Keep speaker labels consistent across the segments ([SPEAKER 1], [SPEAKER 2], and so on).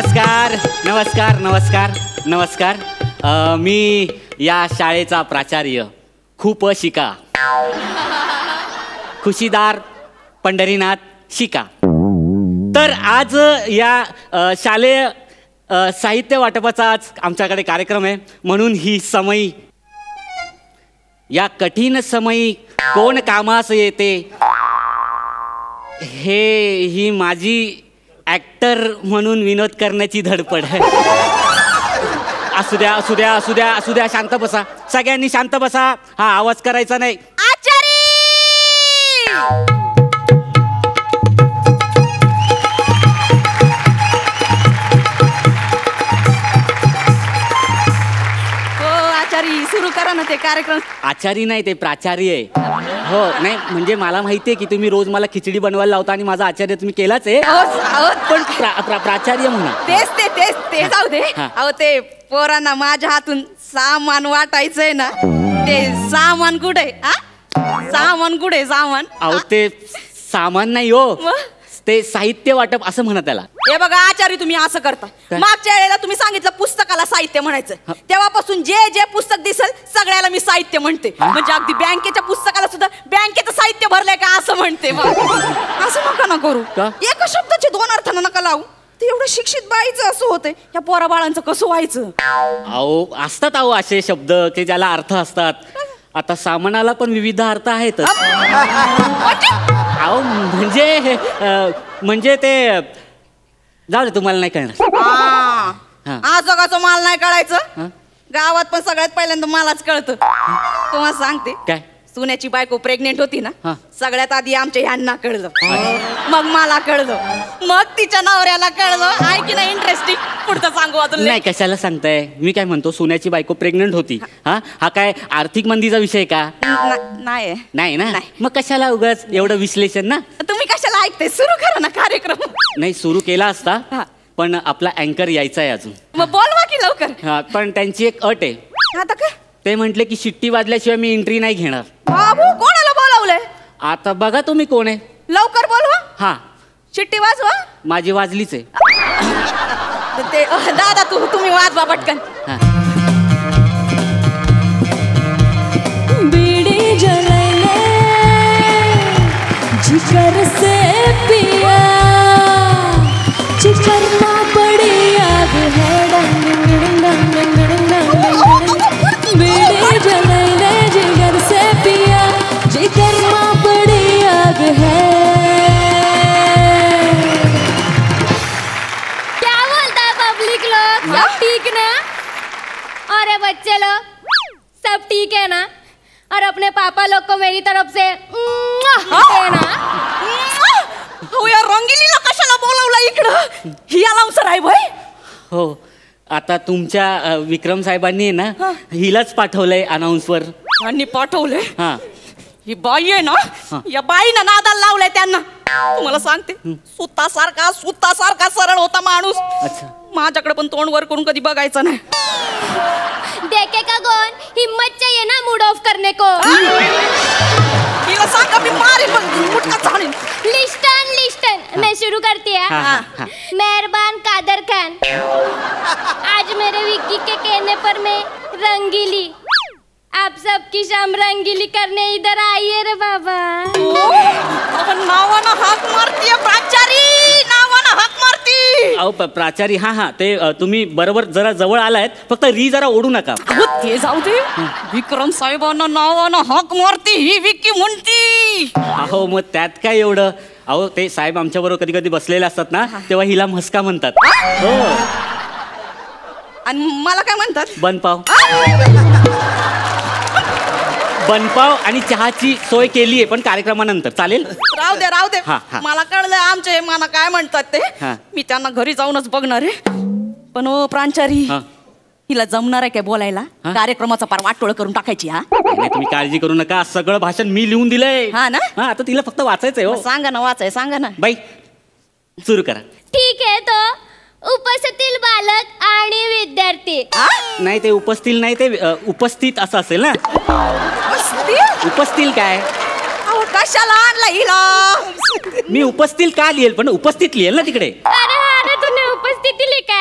[SPEAKER 1] नमस्कार नमस्कार नमस्कार नमस्कार. मी या शाळेचा प्राचार्य खूप शिका खुशीदार पंढरीनाथ शिका. तर आज या शालेय साहित्य वाटपाचा आज आमच्याकडे कार्यक्रम आहे. म्हणून ही समयी या कठीण समयी कोण कामास येते ही माझी ॲक्टर म्हणून विनोद करण्याची धडपड आहे. असू द्या असू द्या असू द्या असू द्या. शांत बसा, सगळ्यांनी शांत बसा. हा आवाज करायचा नाही.
[SPEAKER 2] आचारी सुरू करा ना ते कार्यक्रम.
[SPEAKER 1] आचारी नाही, ते प्राचार्य आहे. हो नाही म्हणजे मला माहिती आहे की तुम्ही रोज मला खिचडी बनवायला लावता आणि माझा आचार्य तुम्ही केलाच आहे. पण प्राचार्य म्हणा.
[SPEAKER 2] तेच जाऊ दे. अहो ते पोरांना माझ्या हातून सामान वाटायचंय ना, ते सामान कुठे? सामान कुठे? सामान
[SPEAKER 1] अहो ते सामान नाही हो, ते साहित्य वाटप असं म्हणा त्याला.
[SPEAKER 2] हे बघा आचार्य, तुम्ही असं करता. मागच्या वेळेला तुम्ही सांगितलं पुस्तकाला साहित्य म्हणायचं, तेव्हापासून जे जे पुस्तक दिसेल सगळ्याला मी साहित्य म्हणते. म्हणजे अगदी बँकेच्या पुस्तकाला सुद्धा बँकेचं साहित्य भरलंय का असं म्हणते. असं नका ना करू. एका शब्दाचे दोन अर्थानं नका लावू. ते एवढं शिक्षित बाईचं असं होतंय, या पोरा बाळांचं कसं व्हायचं?
[SPEAKER 1] अहो असतात अहो असे शब्द की ज्याला अर्थ असतात. आता सामानाला पण विविध अर्थ आहेत. अहो म्हणजे ते जाऊ दे, तुम्हाला नाही कळणार.
[SPEAKER 2] आज जगाचं माल नाही कळायचं. गावात पण सगळ्यात पहिल्यांदा मलाच कळतं. तुम्हाला सांगते
[SPEAKER 1] काय,
[SPEAKER 2] सुन्याची बायको प्रेग्नेंट होती ना, सगळ्यात आधी आमच्या ह्यांना कळलं, मग मला कळलं, मग तिच्या नवऱ्याला कळलं. आहे की नाही इंटरेस्टिंग? पुढचं सांगू अजून?
[SPEAKER 1] नाही कशाला सांगताय. मी काय म्हणतो, सोन्याची बायको प्रेग्नंट होती. हा काय आर्थिक मंदीचा विषय का?
[SPEAKER 2] नाही
[SPEAKER 1] नाही ना, मग कशाला उगाच एवढं विश्लेषण ना.
[SPEAKER 2] तुम्ही कशाला ऐकते? सुरू करा ना कार्यक्रम.
[SPEAKER 1] नाही सुरू केला असता, पण आपला अँकर यायचा आहे अजून.
[SPEAKER 2] मग बोलवा की लवकर.
[SPEAKER 1] पण त्यांची एक अट आहे.
[SPEAKER 2] आता काय?
[SPEAKER 1] ते म्हटले की शिट्टी वाजल्याशिवाय मी एंट्री नाही घेणार.
[SPEAKER 2] बाबू कोणाला बोलावलंय?
[SPEAKER 1] आता बघा तुम्ही कोण आहे.
[SPEAKER 2] लवकर बोलवा.
[SPEAKER 1] हा
[SPEAKER 2] शिट्टी वाजवा.
[SPEAKER 1] माझी वाजलीच आहे.
[SPEAKER 2] ते दादा तुम्ही वाजवा पटकन.
[SPEAKER 3] बीड़ी जलाइले जिगर से पिया, जिगर ना पड़ी आग है. डंग डंग डंग डंग डंग. बीड़ी जलाइले जिगर से पिया, जिगर ना पड़ी आग है.
[SPEAKER 4] क्या बोलता है पब्लिक लोग? सब ठीक ना? अरे बच्चे लोग सब ठीक है ना? और अपने पापा लोग को मेरी तरफ से ना.
[SPEAKER 2] रंगीलीला कशाला बोलावलं इकडं? ही अलाउन्सर आहे भाई.
[SPEAKER 1] हो आता तुमच्या विक्रम साहेबांनी आहे ना हिलाच पाठवलंय अनाउन्सवर.
[SPEAKER 2] आणि पाठवलंय.
[SPEAKER 1] हा
[SPEAKER 2] ही बाई आहे ना, या बाईनं नादाला लावलंय त्यांना. तुम्हाला सांगते, सुतासारखा सरळ होता माणूस.
[SPEAKER 1] अच्छा.
[SPEAKER 2] माझ्याकडे पण तोंड वर करून कधी बघायचं नाही.
[SPEAKER 4] देखेगा कौन? हिम्मत चाहिए ना मूड ऑफ करने को.
[SPEAKER 2] तिला सांगा मी मारीन, मुटका झाडीन.
[SPEAKER 4] लिस्टन मैं शुरू करती है. मेहरबान कादर खान, आज मेरे विक्की के कहने पर मैं रंगीली, आप सबकी शाम रंगीली करने इधर आइए रे बाबा.
[SPEAKER 2] नावानं हाक मारतीये प्राचारी, नावानं हाक मारती.
[SPEAKER 1] अहो प्राचारी. हा ते तुम्ही बरोबर जरा जवळ आलायत, फक्त री जरा ओढू नका.
[SPEAKER 2] ते जाऊ दे. विक्रम साहेबांना नावानं हाक मारती ही विक्की म्हणती.
[SPEAKER 1] अहो मग त्यात काय एवढं. अहो ते साहेब आमच्या बरोबर कधी कधी बसलेले असतात ना, तेव्हा हिला म्हस्का म्हणतात. हो.
[SPEAKER 2] आणि मला काय म्हणतात?
[SPEAKER 1] बनपाव. बनपाव आणि चहाची सोय केली आहे, पण कार्यक्रमानंतर चालेल.
[SPEAKER 2] राहू दे. मला कळलं आमचे मला काय म्हणतात ते. मी त्यांना घरी जाऊनच बघणार आहे. पण ओ प्रांचारी, हिला जमणार आहे काय बोलायला? कार्यक्रमाचा पार वाटोळ करून टाकायची.
[SPEAKER 1] नाही तुम्ही काळजी करू नका, सगळं भाषण मी लिहून दिलंय.
[SPEAKER 2] हा ना.
[SPEAKER 1] आता तिला फक्त वाचायचंय. हो
[SPEAKER 2] सांगा ना, सांगा ना
[SPEAKER 1] बाई. सुरू करा.
[SPEAKER 4] ठीक आहे. तो उपस्थित बालक आणि विद्यार्थी.
[SPEAKER 1] नाही ते उपस्थित नाही, ते उपस्थित असं असेल ना. उपस्थित काय?
[SPEAKER 2] कशाला आणला हिला?
[SPEAKER 1] मी उपस्थित का लिहेल, पण उपस्थित लिहेल ना तिकडे.
[SPEAKER 4] अरे तूने उपस्थिती लिखा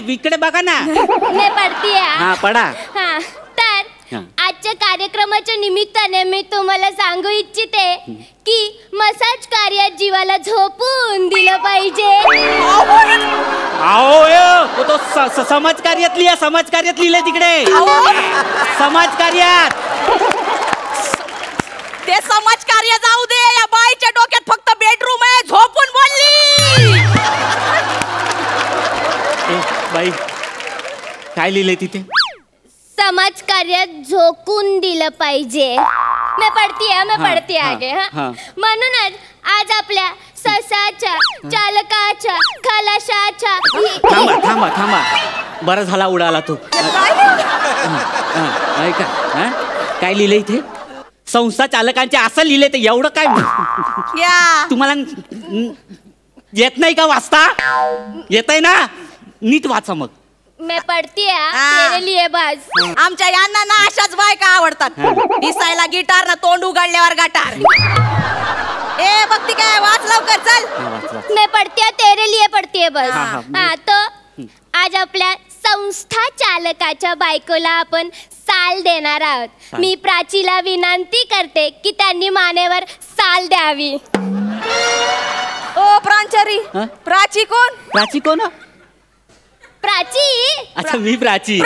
[SPEAKER 1] इकडे बघा ना.
[SPEAKER 4] मैं पढ़ती है.
[SPEAKER 1] हा पडा.
[SPEAKER 4] हा तर
[SPEAKER 1] हा.
[SPEAKER 4] आजच्या कार्यक्रमाच्या निमित्ताने मी तुम्हाला सांगू इच्छिते की मसाज कार्यात जीवाला झोपून दिलं पाहिजे.
[SPEAKER 1] आओ यो, तो समाज कार्यात लिहा, समाज कार्यात लिहिले तिकडे. समाज कार्यात.
[SPEAKER 2] ते समाज कार्य जाऊ दे, या बाईच्या डोक्यात फक्त बेडरूम आहे, झोपून बोलली.
[SPEAKER 1] बाई काय लिहिलंय तिथे?
[SPEAKER 4] समाज कार्यात झोकून दिलं पाहिजे. मैं पढ़ती है आगे. हा म्हणूनच आज आपल्या ससाच्या, चालकाच्या, खलाशाच्या.
[SPEAKER 1] थांबा थांबा थांबा. बरं झाला उडाला तो. काय लिहिलंय इथे? संस्था चालकांचे असं लिहिले तर एवढं काय तुम्हाला येत नाही का वाचता? येतंय ना? नीट वाचा मग.
[SPEAKER 4] मैं पढ़ती है तेरे लिए बस.
[SPEAKER 2] आमच्या यांना ना अशाच बायका आवडतात. दिसायला गिटार ना तोंड उघडल्यावर गटार. ए बघती काय, वाच लवकर चल.
[SPEAKER 4] मैं पढ़ती है तेरे लिए पढ़ती है बस.
[SPEAKER 1] हा,
[SPEAKER 4] तो आज आपल्या संस्था चालकाच्या बायकोला आपण साल देणार आहोत. मी प्राचीला विनंती करते की त्यांनी मानेवर साल द्यावी.
[SPEAKER 2] ओ प्रांचारी,
[SPEAKER 1] हा?
[SPEAKER 2] प्राची कोण?
[SPEAKER 1] प्राची कोण?
[SPEAKER 4] प्राची.
[SPEAKER 1] अच्छा मी प्राची.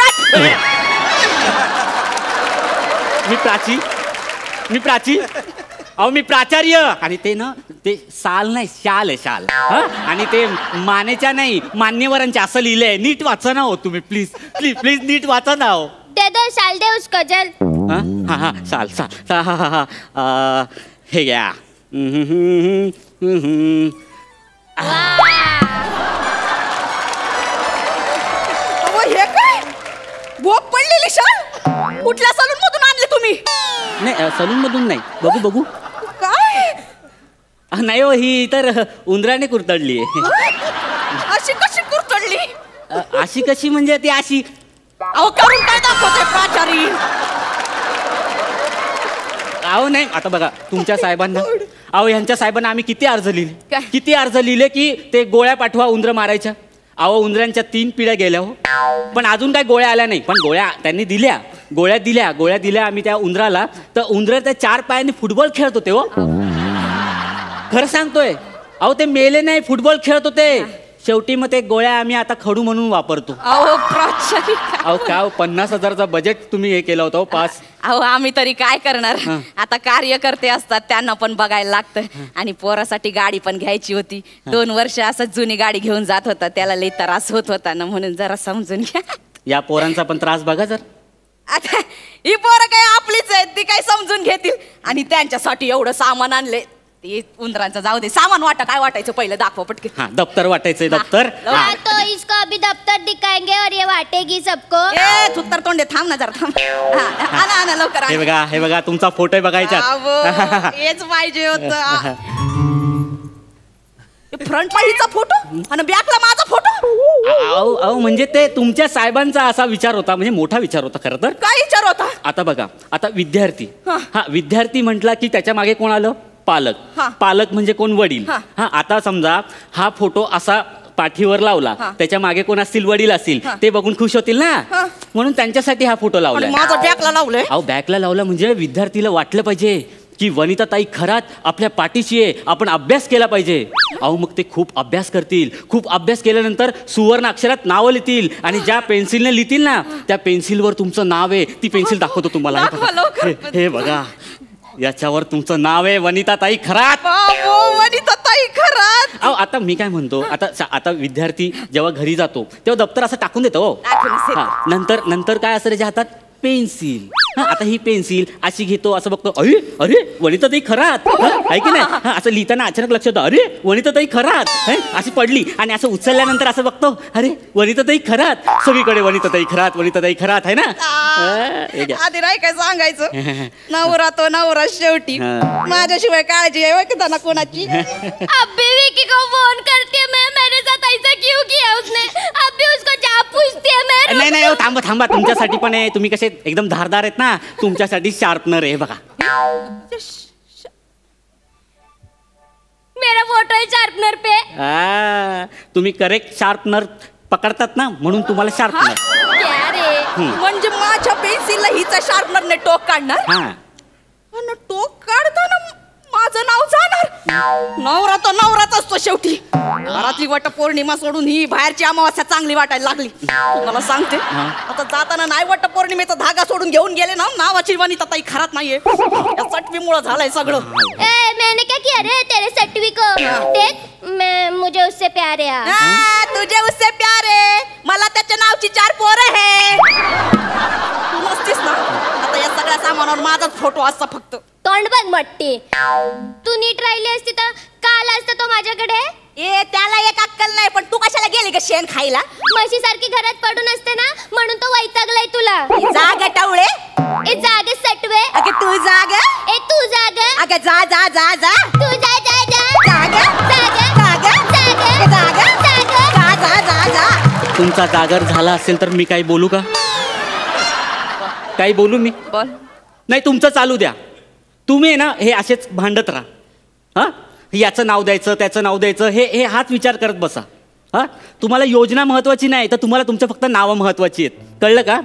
[SPEAKER 1] मी प्राची. अहो मी प्राचार्य. आणि ते ना ते साल नाही, शाल आहे, शाल. आणि ते मानेच्या नाही, मान्यवरांच्या असं लिहिलंय. नीट वाचा ना हो तुम्ही, प्लीज प्लीज प्लीज नीट वाचा ना हो.
[SPEAKER 4] दे दो साल दे उसको जल.
[SPEAKER 1] हा हा साल साल. हा हे घ्या.
[SPEAKER 2] हे काय भोप पडलेली शाल? कुठल्या सलून मधून आणली तुम्ही?
[SPEAKER 1] नाही सलून मधून नाही. बघू बघू.
[SPEAKER 2] काय
[SPEAKER 1] नाही हो, ही तर उंदराने कुरतडली.
[SPEAKER 2] अशी कशी कुरतडली?
[SPEAKER 1] अशी कशी म्हणजे ती अशी.
[SPEAKER 2] अहो करून काय दाखवते प्राचारी?
[SPEAKER 1] अहो नाही, आता बघा तुमच्या साहेबांना, अहो ह्यांच्या साहेबांना आम्ही किती अर्ज लिहिले,
[SPEAKER 2] काय?
[SPEAKER 1] किती अर्ज लिहिले की ते गोळ्या पाठवा उंदर मारायच्या. अहो उंदरांच्या 3 पिढ्या गेल्या हो, पण अजून काय गोळ्या आल्या नाही. पण गोळ्या त्यांनी दिल्या, गोळ्या दिल्या आम्ही त्या उंदराला. तर उंदर त्या 4 पायांनी फुटबॉल खेळत होते हो. खरं सांगतोय. अहो ते मेले नाही, फुटबॉल खेळत होते. शेवटी मग ते गोळ्या आम्ही आता खडू म्हणून वापरतो.
[SPEAKER 2] अहो प्राचारी,
[SPEAKER 1] अहो का 50,000चा बजेट तुम्ही हे केलं होतं पास.
[SPEAKER 2] अहो आम्ही तरी काय करणार. आता कार्यकर्ते असतात, त्यांना पण बघायला लागतं. आणि पोरासाठी गाडी पण घ्यायची होती. 2 वर्ष असं जुनी गाडी घेऊन जात होता, त्याला लई त्रास होत होता ना, म्हणून जरा समजून घ्या.
[SPEAKER 1] या पोरांचा पण त्रास बघा जर.
[SPEAKER 2] आता ही पोरं काय आपलीच आहेत, ती काय समजून घेतील. आणि त्यांच्यासाठी एवढं सामान आणले. ते उंदरांचं जाऊ दे, सामान वाटा. काय वाटायचं पहिलं दाखवा पटके.
[SPEAKER 1] हा दप्तर वाटायचंय, दप्तर.
[SPEAKER 4] हाँ तो इसको अभी दफ्तर दिखाएंगे और ये बांटेगी सबको.
[SPEAKER 2] ए थुत्तर तोंडे थांब ना जरा, थांब. आणा लवकर.
[SPEAKER 1] हे बघा तुमचा फोटो बघायचा.
[SPEAKER 2] हेच पाहिजे होतं. फ्रंट पाहिजेचा फोटो आणि बॅकला माझा फोटो.
[SPEAKER 1] अहो म्हणजे ते तुमच्या साहेबांचा असा विचार होता, म्हणजे मोठा विचार होता खरं तर.
[SPEAKER 2] काय विचार होता?
[SPEAKER 1] आता बघा, आता विद्यार्थी.
[SPEAKER 2] हा.
[SPEAKER 1] हा विद्यार्थी म्हटला की त्याच्या मागे कोण आलं? पालक.
[SPEAKER 2] हा.
[SPEAKER 1] पालक म्हणजे कोण? वडील.
[SPEAKER 2] हा.
[SPEAKER 1] हा आता समजा हा फोटो असा पाठीवर लावला, त्याच्या मागे कोण असतील? वडील असतील. ते बघून खुश होतील ना, म्हणून त्यांच्यासाठी हा फोटो लावला.
[SPEAKER 2] माझा बॅकला लावलंय.
[SPEAKER 1] अहो बॅकला लावला म्हणजे विद्यार्थीला वाटलं पाहिजे की वनिताताई खरात आपल्या पाठीशी आहे, आपण अभ्यास केला पाहिजे. अहो मग ते खूप अभ्यास करतील. खूप अभ्यास केल्यानंतर सुवर्ण अक्षरात नावं लिहितील. आणि ज्या पेन्सिलने लिहितील ना, त्या पेन्सिलवर तुमचं नाव आहे. ती पेन्सिल दाखवतो तुम्हाला. हे बघा, याच्यावर तुमचं नाव आहे, वनिताताई खरात.
[SPEAKER 2] वनिताताई खरात.
[SPEAKER 1] अहो आता मी काय म्हणतो, आता विद्यार्थी जेव्हा घरी जातो तेव्हा दप्तर असं टाकून देतो. नंतर काय असतं त्याच्या हातात? पेन्सिल. आता ही पेन्सिल अशी घेतो, असं बघतो, अरे अरे वनिताताई खरात आहे की नाही. असं लिहिताना अचानक लक्षात येतं, अरे वनिताताई खरात अशी पडली. आणि असं उचलल्यानंतर असं बघतो, अरे वनिताताई खरात. सगळीकडे वनिताताई खरात आहे ना.
[SPEAKER 2] आधी नाही काय सांगायचं. नवरा तो नवरा शेवटी. माझ्याशिवाय काळजी आहे की त्यांना कोणाची.
[SPEAKER 4] अभी विकी को फोन करती है मैं, मेरे साथ ऐसा क्यों किया उसने? अभी उसको जा पूछती है मैं.
[SPEAKER 1] नाही थांबा तुमच्यासाठी पण आहे. तुम्ही कसे एकदम धारदार आहेत ना, तुमच्यासाठी शार्पनर आहे बघा.
[SPEAKER 4] मेरा फोटो है शार्पनर पे.
[SPEAKER 1] तुम्ही करेक्ट शार्पनर पकडतात ना म्हणून तुम्हाला शार्पनर.
[SPEAKER 2] क्या रे म्हणजे माझ्या पेन्सिलला हिचा शार्पनरने टोक काढणार
[SPEAKER 1] हा
[SPEAKER 2] आणि टोक काढताना माझं नाव जाणार. नवरा तर नवराच असतो शेवटी. घरातली वटपौर्णिमा सोडून ही बाहेरची अमावास्या चांगली वाटायला लागली. तुम्हाला सांगते आता जाताना नाही वटपौर्णिमेचा धागा सोडून घेऊन गेले ना नावाची वनिता ताई खरात नाहीये. या सटवीमुळे झालंय सगळं.
[SPEAKER 4] मैंने क्या किया रे तेरे सटवी को? देख मैं मुझे उससे प्यार है यार.
[SPEAKER 2] तुझे उससे प्यार आहे. मला त्याच्या नावची 4 पोरं आहे. तू नसतीस ना आता या सगळ्या सामानावर माझाच फोटो असता फक्त.
[SPEAKER 4] तोंड बघ मट्टी. तू नीट राहिली असती तर काल असतं तो माझ्याकडे.
[SPEAKER 2] ए त्याला एक अक्कल नाही पण तू कशाला गेली ग शेण खायला?
[SPEAKER 4] म्हशी सारखी घरात पडून असते ना म्हणून तो वैतागलाय तुला.
[SPEAKER 2] जाग टवळे.
[SPEAKER 4] ए जागे सटवे.
[SPEAKER 2] अगे तू जाग.
[SPEAKER 4] ए तू जाग.
[SPEAKER 2] अगे जा जा जा जा.
[SPEAKER 4] तू जा जा जा.
[SPEAKER 2] जाग
[SPEAKER 4] जाग
[SPEAKER 2] जाग
[SPEAKER 4] जाग
[SPEAKER 2] जाग
[SPEAKER 4] जाग.
[SPEAKER 2] जा जा जा जा.
[SPEAKER 1] तुमचा जागर झाला असेल तर मी काही बोलू का? काही बोलू मी?
[SPEAKER 2] बोल.
[SPEAKER 1] नाही तुमचं चालू द्या. तुम्ही आहे ना हे असेच भांडत राहा. हां याचं नाव द्यायचं त्याचं नाव द्यायचं हे हे हाच विचार करत बसा. हां तुम्हाला योजना महत्त्वाची नाही तर तुम्हाला तुमच्या फक्त नावं महत्त्वाची आहेत. कळलं का?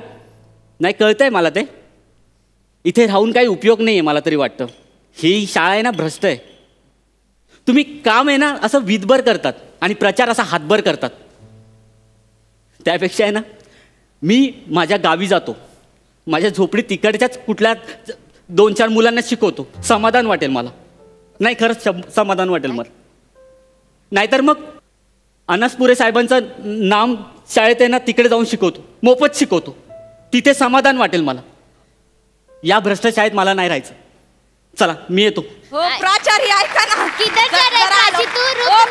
[SPEAKER 1] नाही कळतंय मला ते. इथे राहून काही उपयोग नाही आहे मला तरी वाटतं. ही शाळा आहे ना भ्रष्ट आहे. तुम्ही काम आहे ना असं विधभर करतात आणि प्रचार असा हातभर करतात. त्यापेक्षा आहे ना मी माझ्या गावी जातो. माझ्या झोपडीत तिकडच्याच कुठल्या 2-4 मुलांना शिकवतो. समाधान वाटेल मला. नाही खरंच समाधान वाटेल मला. नाहीतर मग अनासपुरे साहेबांचं नाम शाळेत आहे ना तिकडे जाऊन शिकवतो. मोफत शिकवतो. तिथे समाधान वाटेल मला. या भ्रष्ट शाळेत मला नाही राहायचं. चला मी येतो.
[SPEAKER 2] हो प्राचार्य ऐका ना.
[SPEAKER 4] किधर जा रहा है प्राची तू? रुक
[SPEAKER 2] ओ